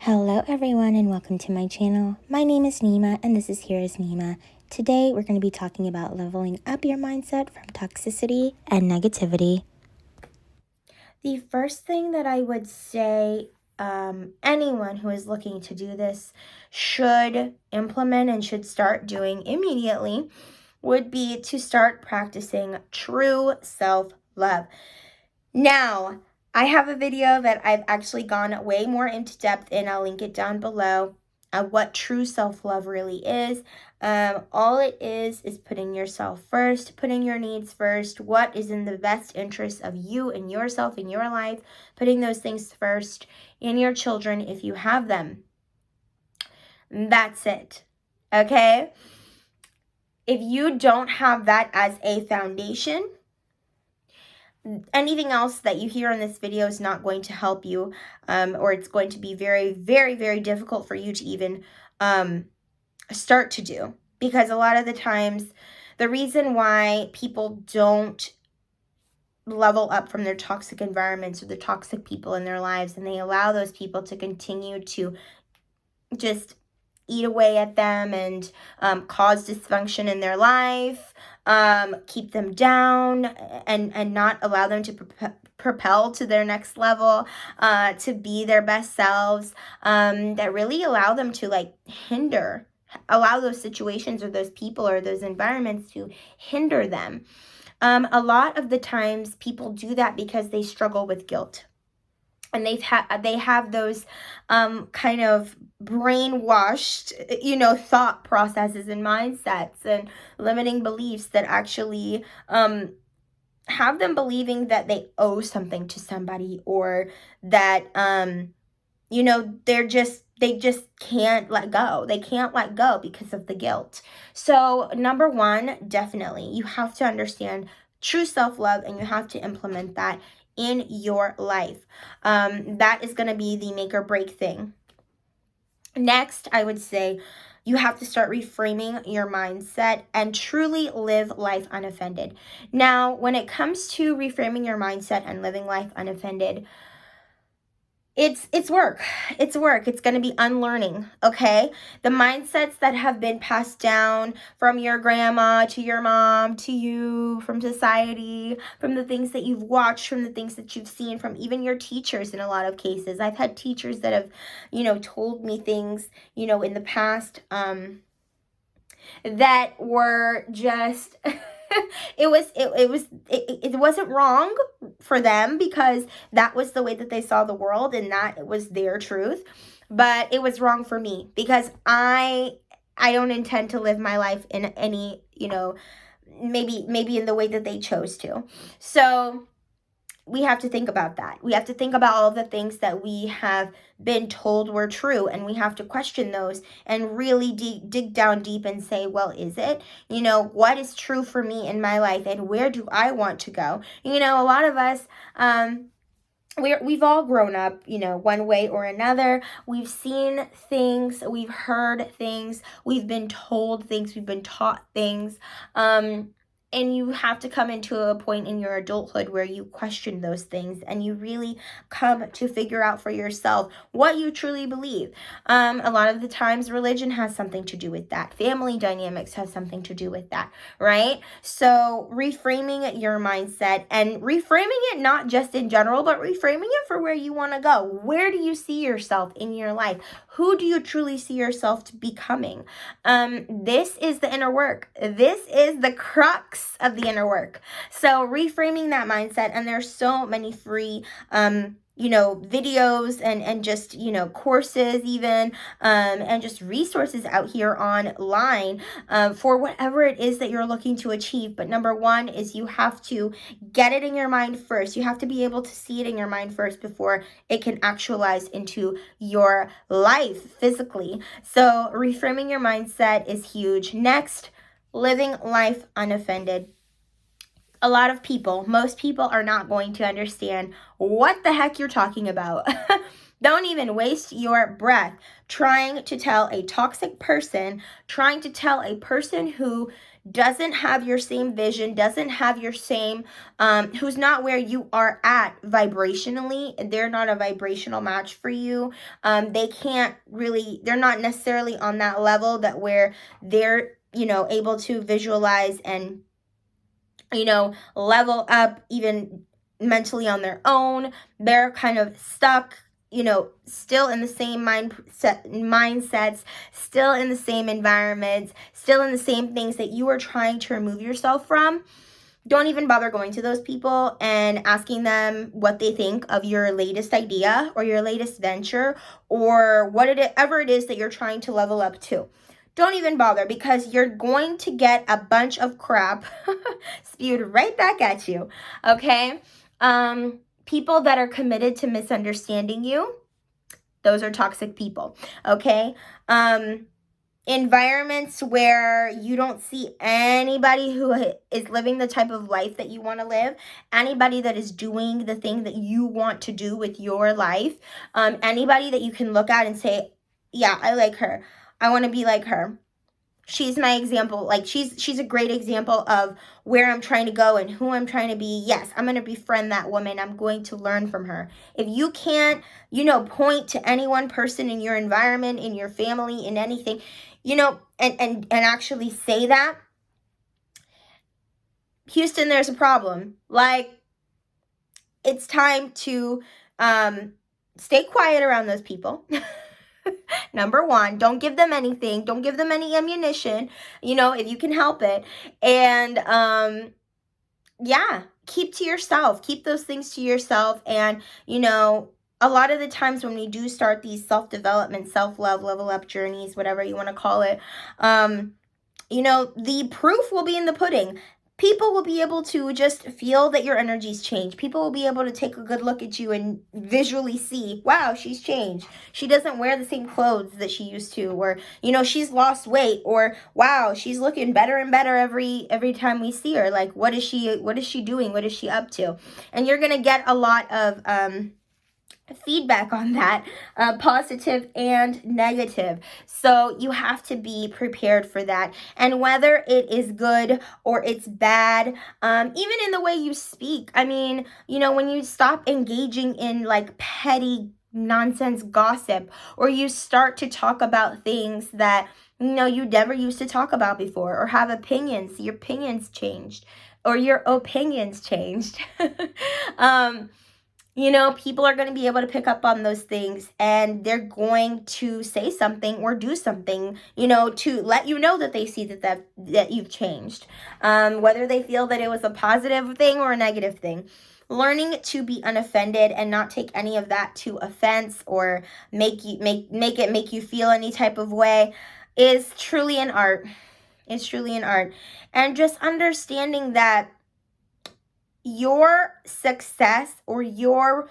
Hello everyone and welcome to my channel. My name is Neema and this is Here is Neema. Today we're going to be talking about leveling up your mindset from toxicity and negativity. The first thing that I would say anyone who is looking to do this should implement and should start doing immediately would be to start practicing true self-love. Now, I have a video that I've actually gone way more into depth in. I'll link it down below. What true self-love really is. All it is putting yourself first, putting your needs first, what is in the best interest of you and yourself in your life, putting those things first, and your children if you have them. That's it. Okay? If you don't have that as a foundation, anything else that you hear in this video is not going to help you, or it's going to be very, very, very difficult for you to even start to do. Because a lot of the times, the reason why people don't level up from their toxic environments or the toxic people in their lives, and they allow those people to continue to just eat away at them and cause dysfunction in their life, keep them down, and not allow them to propel to their next level, to be their best selves, that really allow them to allow those situations or those people or those environments to hinder them. A lot of the times people do that because they struggle with guilt. And they have those kind of brainwashed, thought processes and mindsets and limiting beliefs that actually have them believing that they owe something to somebody, or that they just can't let go. They can't let go because of the guilt. So number one, definitely, you have to understand true self-love, and you have to implement that in your life. That is going to be the make or break thing. Next, I would say you have to start reframing your mindset and truly live life unoffended. Now, when it comes to reframing your mindset and living life unoffended, it's work. It's work. It's going to be unlearning, okay? The mindsets that have been passed down from your grandma to your mom to you, from society, from the things that you've watched, from the things that you've seen, from even your teachers in a lot of cases. I've had teachers that have, told me things, in the past that were just it wasn't wrong for them, because that was the way that they saw the world and that was their truth, but it was wrong for me because I don't intend to live my life in any, maybe in the way that they chose to. So we have to think about that. We have to think about all the things that we have been told were true, and we have to question those and really dig down deep and say, well, is it? What is true for me in my life, and where do I want to go? A lot of us, we've all grown up, one way or another. We've seen things, we've heard things, we've been told things, we've been taught things, and you have to come into a point in your adulthood where you question those things and you really come to figure out for yourself what you truly believe. A lot of the times religion has something to do with that. Family dynamics has something to do with that, right? So reframing your mindset and reframing it not just in general, but reframing it for where you want to go. Where do you see yourself in your life? Who do you truly see yourself to becoming? This is the inner work. This is the crux of the inner work. So reframing that mindset, and there's so many free videos and just courses even, and just resources out here online for whatever it is that you're looking to achieve. But number one is you have to get it in your mind first. You have to be able to see it in your mind first before it can actualize into your life physically. So reframing your mindset is huge. Next, living life unoffended. A lot of people, most people are not going to understand what the heck you're talking about. Don't even waste your breath trying to tell a toxic person, trying to tell a person who doesn't have your same vision, doesn't have your same, who's not where you are at vibrationally, they're not a vibrational match for you. They can't really, they're not necessarily on that level that where they're, able to visualize and, level up even mentally on their own. They're kind of stuck, still in the same mindsets, still in the same environments, still in the same things that you are trying to remove yourself from. Don't even bother going to those people and asking them what they think of your latest idea or your latest venture or whatever it is that you're trying to level up to. Don't even bother, because you're going to get a bunch of crap spewed right back at you, okay? People that are committed to misunderstanding you, those are toxic people, okay? Environments where you don't see anybody who is living the type of life that you want to live, anybody that is doing the thing that you want to do with your life, anybody that you can look at and say, yeah, I like her, I want to be like her. She's my example. Like, she's a great example of where I'm trying to go and who I'm trying to be. Yes, I'm going to befriend that woman. I'm going to learn from her. If you can't, point to any one person in your environment, in your family, in anything, and actually say that, Houston, there's a problem. Like, it's time to stay quiet around those people. Number one, don't give them anything. Don't give them any ammunition, if you can help it. And yeah, keep to yourself. Keep those things to yourself. And, a lot of the times when we do start these self-development, self-love, level up journeys, whatever you want to call it, the proof will be in the pudding. People will be able to just feel that your energy's changed. People will be able to take a good look at you and visually see, wow, she's changed. She doesn't wear the same clothes that she used to, or, she's lost weight, or wow, she's looking better and better every time we see her. Like, what is she doing? What is she up to? And you're going to get a lot of feedback on that, positive and negative. So you have to be prepared for that. And whether it is good or it's bad, even in the way you speak, I mean, when you stop engaging in like petty nonsense gossip, or you start to talk about things that you never used to talk about before, or have opinions, your opinions changed, people are going to be able to pick up on those things, and they're going to say something or do something, to let you know that they see that you've changed, whether they feel that it was a positive thing or a negative thing. Learning to be unoffended and not take any of that to offense or make you feel any type of way is truly an art. It's truly an art. And just understanding that your success or your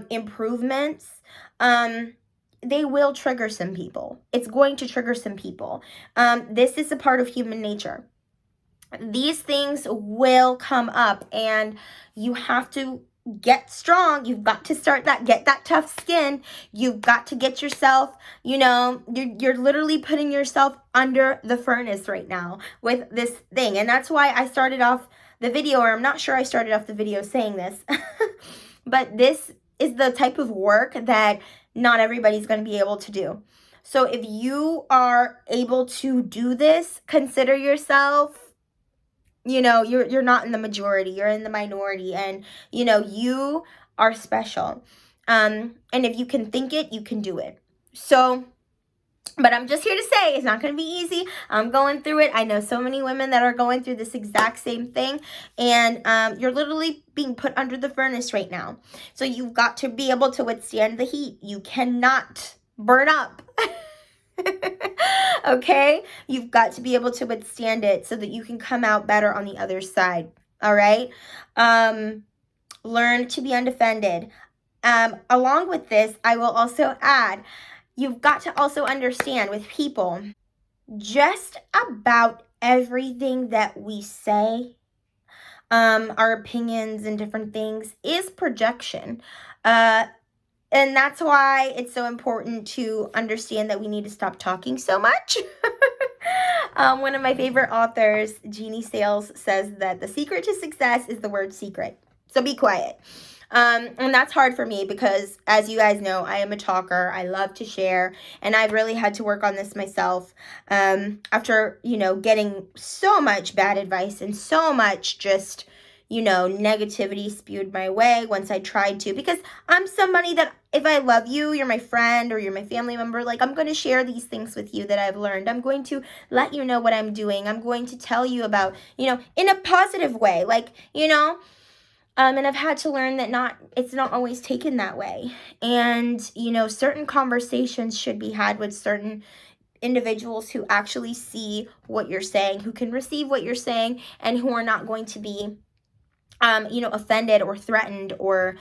improvements, they will trigger some people. It's going to trigger some people. This is a part of human nature. These things will come up, and you have to get strong. You've got to get that tough skin. You've got to get yourself, you're literally putting yourself under the furnace right now with this thing. And that's why I started off the video, or I'm not sure I started off the video saying this, but this is the type of work that not everybody's going to be able to do. So if you are able to do this, consider yourself, you're not in the majority, you're in the minority, and you are special. And if you can think it, you can do it. So, but I'm just here to say it's not going to be easy. I'm going through it. I know so many women that are going through this exact same thing. And you're literally being put under the furnace right now. So you've got to be able to withstand the heat. You cannot burn up. Okay? You've got to be able to withstand it so that you can come out better on the other side. All right? Learn to be undefended. Along with this, I will also add, you've got to also understand with people, just about everything that we say, our opinions and different things, is projection. And that's why it's so important to understand that we need to stop talking so much. One of my favorite authors, Jeannie Sales, says that the secret to success is the word secret. So be quiet. And that's hard for me because, as you guys know, I am a talker. I love to share, and I've really had to work on this myself. After, getting so much bad advice and so much just, negativity spewed my way once I tried to, because I'm somebody that if I love you, you're my friend or you're my family member, like I'm going to share these things with you that I've learned. I'm going to let you know what I'm doing. I'm going to tell you about, in a positive way, like, and I've had to learn that it's not always taken that way. And, certain conversations should be had with certain individuals who actually see what you're saying, who can receive what you're saying, and who are not going to be, offended or threatened or,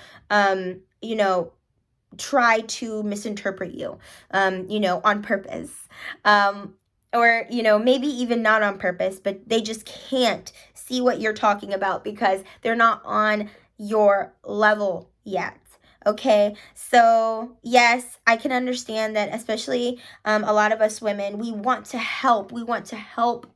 try to misinterpret you, on purpose. Or, maybe even not on purpose, but they just can't see what you're talking about because they're not on your level yet. Okay, so yes, I can understand that, especially a lot of us women, we want to help. We want to help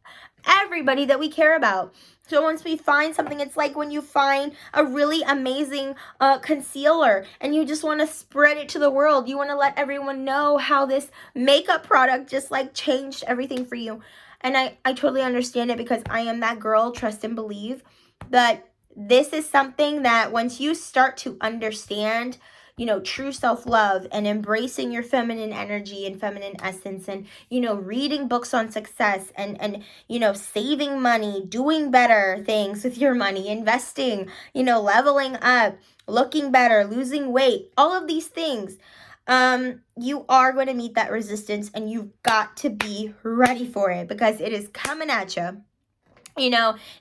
everybody that we care about. So once we find something, it's like when you find a really amazing concealer and you just want to spread it to the world. You want to let everyone know how this makeup product just like changed everything for you. And I totally understand it because I am that girl, trust and believe that this is something that once you start to understand, true self-love and embracing your feminine energy and feminine essence and, reading books on success and saving money, doing better things with your money, investing, leveling up, looking better, losing weight, all of these things, you are going to meet that resistance and you've got to be ready for it because it is coming at you.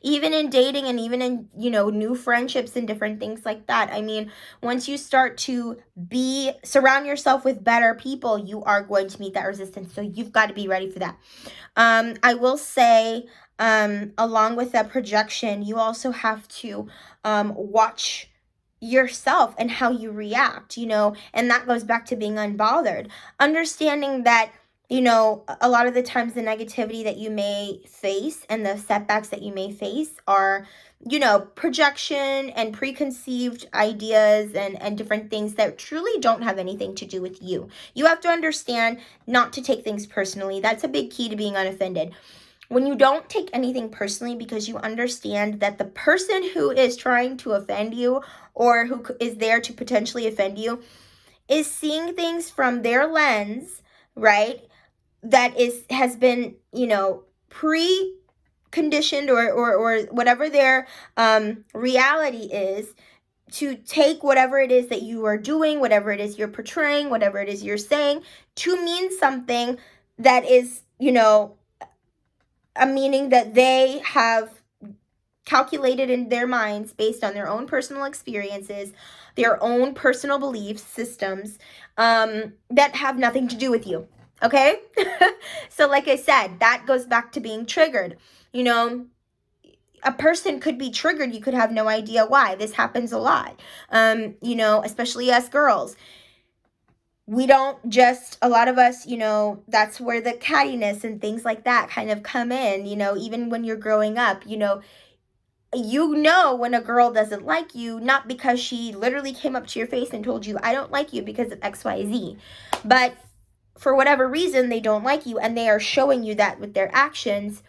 Even in dating and even in, new friendships and different things like that. I mean, once you start to surround yourself with better people, you are going to meet that resistance. So you've got to be ready for that. I will say, along with that projection, you also have to watch yourself and how you react, and that goes back to being unbothered. Understanding that a lot of the times the negativity that you may face and the setbacks that you may face are, projection and preconceived ideas and different things that truly don't have anything to do with you. You have to understand not to take things personally. That's a big key to being unoffended. When you don't take anything personally because you understand that the person who is trying to offend you or who is there to potentially offend you is seeing things from their lens, right? That has been, pre-conditioned or whatever their reality is, to take whatever it is that you are doing, whatever it is you're portraying, whatever it is you're saying, to mean something that is, a meaning that they have calculated in their minds based on their own personal experiences, their own personal belief systems, that have nothing to do with you. Okay? So like I said, that goes back to being triggered. A person could be triggered. You could have no idea why. This happens a lot. Especially us girls. We don't just, a lot of us, that's where the cattiness and things like that kind of come in, even when you're growing up, when a girl doesn't like you, not because she literally came up to your face and told you, I don't like you because of XYZ, but for whatever reason, they don't like you and they are showing you that with their actions.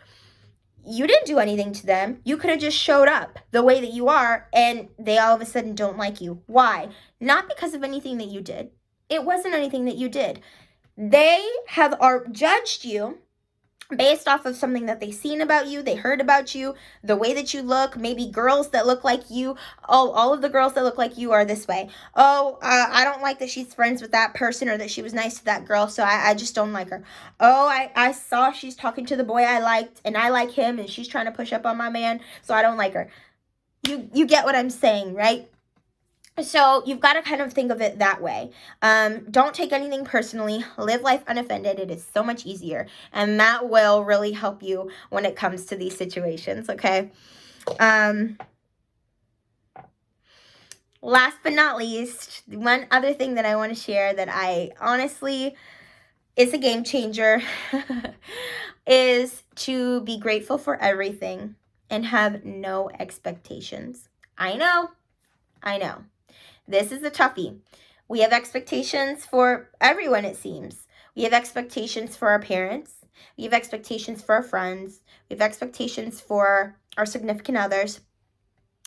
You didn't do anything to them. You could have just showed up the way that you are and they all of a sudden don't like you. Why? Not because of anything that you did. It wasn't anything that you did. They have judged you based off of something that they've seen about you, they heard about you, the way that you look, maybe girls that look like you. Oh, all of the girls that look like you are this way. Oh, I don't like that she's friends with that person or that she was nice to that girl, so I just don't like her. Oh, I saw she's talking to the boy I liked, and I like him, and she's trying to push up on my man, so I don't like her. You get what I'm saying, right? So you've got to kind of think of it that way. Don't take anything personally. Live life unoffended. It is so much easier. And that will really help you when it comes to these situations, okay? Last but not least, one other thing that I want to share that I honestly, is a game changer is to be grateful for everything and have no expectations. I know. This is a toughie. We have expectations for everyone, it seems. We have expectations for our parents. We have expectations for our friends. We have expectations for our significant others.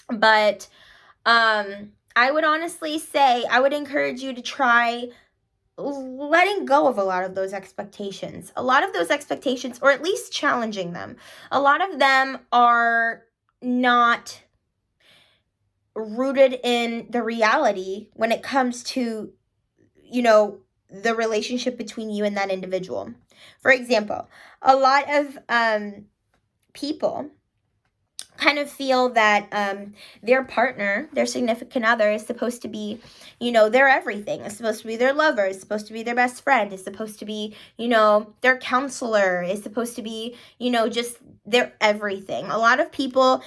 But I would honestly say, I would encourage you to try letting go of a lot of those expectations. A lot of those expectations, or at least challenging them. A lot of them are not rooted in the reality when it comes to, the relationship between you and that individual. For example, a lot of people kind of feel that their partner, their significant other, is supposed to be, their everything. It's supposed to be their lover. It's supposed to be their best friend. It's supposed to be, their counselor. It's supposed to be, just their everything. A lot of people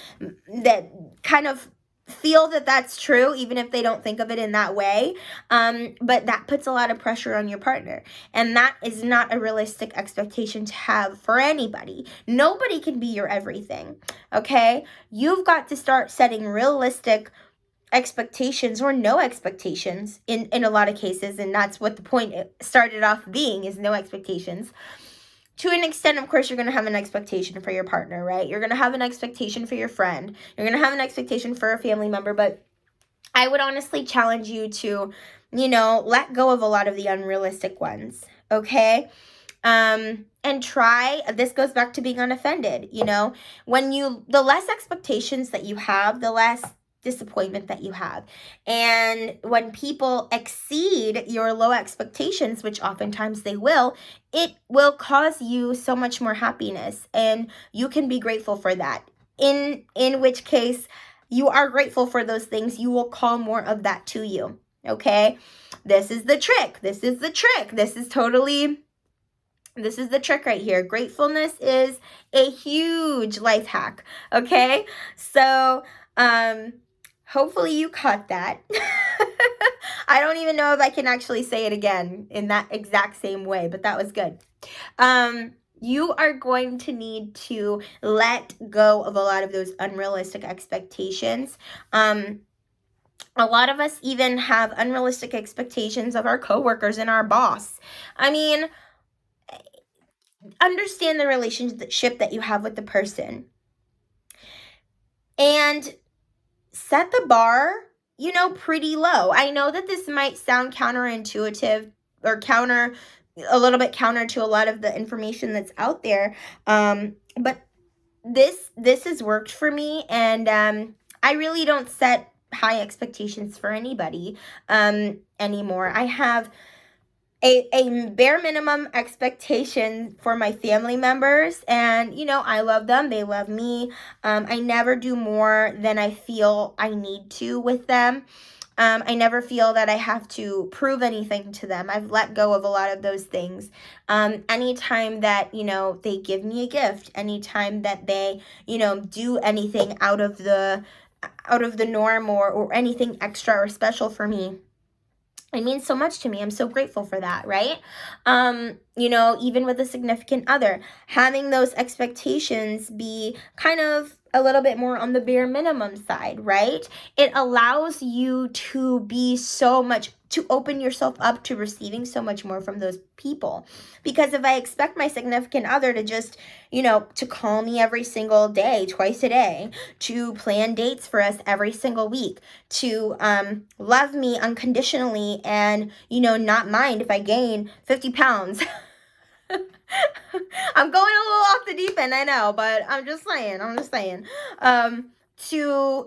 that kind of feel that that's true, even if they don't think of it in that way. But that puts a lot of pressure on your partner. And that is not a realistic expectation to have for anybody. Nobody can be your everything, okay? You've got to start setting realistic expectations or no expectations in a lot of cases. And that's what the point started off being, is no expectations. To an extent, of course, you're going to have an expectation for your partner, right? You're going to have an expectation for your friend. You're going to have an expectation for a family member. But I would honestly challenge you to, let go of a lot of the unrealistic ones, okay? And try, this goes back to being unoffended, the less expectations that you have, the less disappointment that you have. And when people exceed your low expectations, which oftentimes they will, it will cause you so much more happiness, and you can be grateful for that. In which case, you are grateful for those things, you will call more of that to you, okay? This is the trick. This is the trick right here. Gratefulness is a huge life hack, okay? So, hopefully you caught that. I don't even know if I can actually say it again in that exact same way, but that was good. You are going to need to let go of a lot of those unrealistic expectations. A lot of us even have unrealistic expectations of our coworkers and our boss. I mean, understand the relationship that you have with the person. And set the bar, pretty low. I know that this might sound counterintuitive or a little bit counter to a lot of the information that's out there. But this has worked for me, and I really don't set high expectations for anybody anymore. I have a bare minimum expectation for my family members, and I love them, they love me. I never do more than I feel I need to with them. I never feel that I have to prove anything to them. I've let go of a lot of those things. Anytime that they give me a gift, anytime that they do anything out of the norm, or anything extra or special for me, it means so much to me. I'm so grateful for that, right? Even with a significant other, having those expectations be kind of a little bit more on the bare minimum side, right? It allows you to open yourself up to receiving so much more from those people. Because if I expect my significant other to just, to call me every single day, twice a day, to plan dates for us every single week, to love me unconditionally and, not mind if I gain 50 pounds. I'm going a little off the deep end, I know, but I'm just saying. To,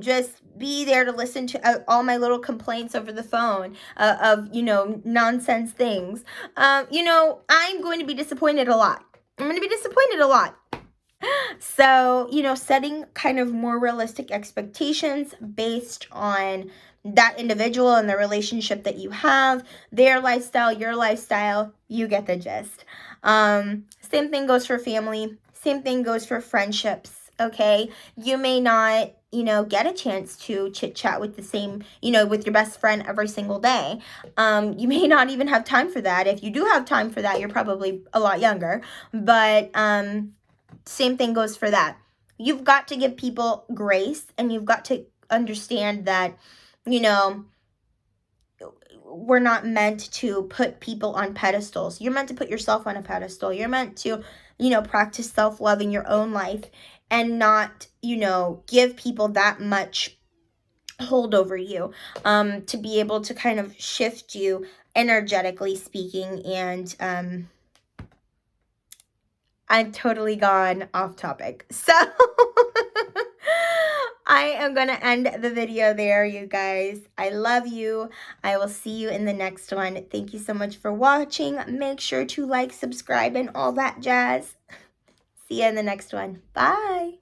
just be there to listen to all my little complaints over the phone of, nonsense things. I'm going to be disappointed a lot. So, setting kind of more realistic expectations based on that individual and the relationship that you have, their lifestyle, your lifestyle, you get the gist. Same thing goes for family. Same thing goes for friendships. okay? You may not, get a chance to chit chat with the same, with your best friend every single day. You may not even have time for that. If you do have time for that, you're probably a lot younger. But same thing goes for that. You've got to give people grace, and you've got to understand that, we're not meant to put people on pedestals. You're meant to put yourself on a pedestal. You're meant to, practice self-love in your own life, and not, give people that much hold over you, to be able to kind of shift you energetically speaking. And I've totally gone off topic. So I am going to end the video there, you guys. I love you. I will see you in the next one. Thank you so much for watching. Make sure to like, subscribe, and all that jazz. See you in the next one. Bye.